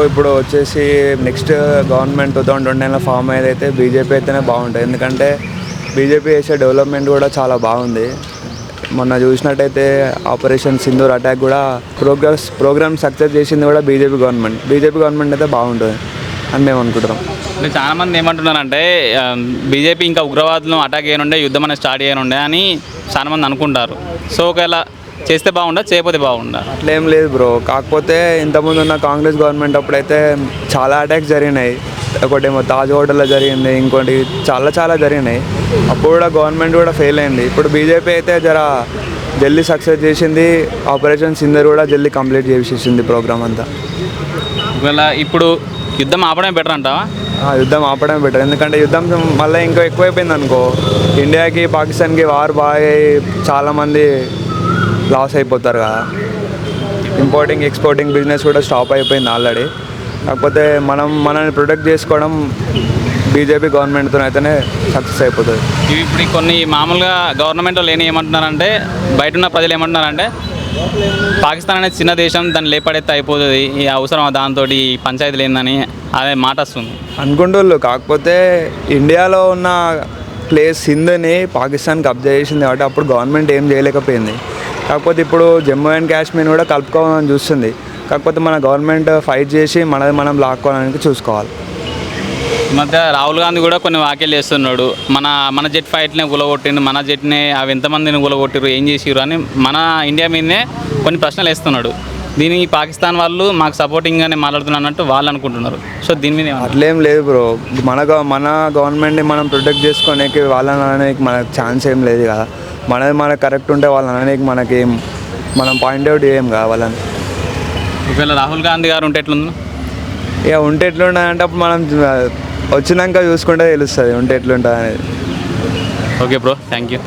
ఇప్పుడు వచ్చేసి next government 2029లో form అయ్యేదైతే BJP అయితేనే బాగుంటుంది. ఎందుకంటే బీజేపీ చేసే డెవలప్మెంట్ కూడా చాలా బాగుంది. మొన్న చూసినట్టయితే ఆపరేషన్ సింధూర్ అటాక్ కూడా ప్రోగ్రామ్ సక్సెస్ చేసింది కూడా బీజేపీ గవర్నమెంట్ అయితే బాగుంటుంది అని మేము అనుకుంటున్నాం. చాలామంది ఏమంటున్నారంటే బీజేపీ ఇంకా ఉగ్రవాదులను అటాక్ చేయనుండే, యుద్ధం అనేది స్టార్ట్ చేయనుండే అని చాలామంది అనుకుంటారు. సో ఒకవేళ చేస్తే బాగుండా, చేయకపోతే బాగుండా? అట్లేం లేదు బ్రో. కాకపోతే ఇంతకుముందు ఉన్న కాంగ్రెస్ గవర్నమెంట్ అప్పుడైతే చాలా అటాక్స్ జరిగినాయి. ఒకటేమో తాజ్ హోటల్లో జరిగింది, ఇంకోటి చాలా జరిగినాయి. అప్పుడు కూడా గవర్నమెంట్ కూడా ఫెయిల్ అయింది. ఇప్పుడు బీజేపీ అయితే జల్దీ సక్సెస్ చేసింది. ఆపరేషన్ సింధూర్ కూడా జల్దీ కంప్లీట్ చేసేసింది ప్రోగ్రామ్ అంతా. ఒకవేళ ఇప్పుడు యుద్ధం ఆపడమే బెటర్ అంటావా? యుద్ధం ఆపడమే బెటర్. ఎందుకంటే యుద్ధం మళ్ళీ ఇంకా ఎక్కువైపోయింది అనుకో, ఇండియాకి పాకిస్తాన్కి వార్ బాగా చాలామంది లాస్ అయిపోతారు కదా. ఇంపోర్టింగ్ ఎక్స్పోర్టింగ్ బిజినెస్ కూడా స్టాప్ అయిపోయింది ఆల్రెడీ. కాకపోతే మనల్ని ప్రొటెక్ట్ చేసుకోవడం బీజేపీ గవర్నమెంట్తో అయితేనే సక్సెస్ అయిపోతుంది. ఇప్పుడు కొన్ని మామూలుగా గవర్నమెంట్ వాళ్ళు ఏమంటున్నారంటే, బయట ఉన్న ప్రజలు ఏమంటున్నారంటే పాకిస్తాన్ అనేది చిన్న దేశం, దాన్ని లేపడెత్తే అయిపోతుంది, ఈ అవసరం దాంతో ఈ పంచాయతీలు ఏందని అదే మాట వస్తుంది అనుకుంటోళ్ళు. కాకపోతే ఇండియాలో ఉన్న ప్లేస్ సింధుని పాకిస్తాన్ కబ్జా చేసింది కాబట్టి అప్పుడు గవర్నమెంట్ ఏం చేయలేకపోయింది. కాకపోతే ఇప్పుడు జమ్మూ అండ్ కాశ్మీర్ కూడా కలుపుకోవాలని చూస్తుంది. కాకపోతే మన గవర్నమెంట్ ఫైట్ చేసి మనది మనం లాక్కోవడానికి చూసుకోవాలి. ఈ మధ్య రాహుల్ గాంధీ కూడా కొన్ని వ్యాఖ్యలు చేస్తున్నాడు. మన జెట్ ఫైట్ని గులగొట్టిండు, మన జెట్ని అవి ఎంతమందిని గులగొట్టిరు, ఏం చేసిరు అని మన ఇండియా మీదనే కొన్ని ప్రశ్నలు వేస్తున్నాడు. దీనికి పాకిస్తాన్ వాళ్ళు మాకు సపోర్టింగ్గానే మాట్లాడుతున్నట్టు వాళ్ళు అనుకుంటున్నారు. సో దీని మీద అట్లేం లేదు బ్రో. మన గవర్నమెంట్ని మనం ప్రొటెక్ట్ చేసుకోనికి వాళ్ళని అనడానికి మనకు ఛాన్స్ ఏం లేదు కదా. మనకు కరెక్ట్ ఉంటే వాళ్ళని అనడానికి మనకేం మనం పాయింట్ అవుట్ చేయం కదా వాళ్ళని. ఒకవేళ రాహుల్ గాంధీ గారు ఉంటే ఎట్లుంది? ఇక ఉంటే ఎట్లుంటుంది అంటే అప్పుడు మనం వచ్చినాక చూసుకుంటే తెలుస్తుంది ఉంటే ఎట్లుంటుంది అనేది. Okay bro, thank you.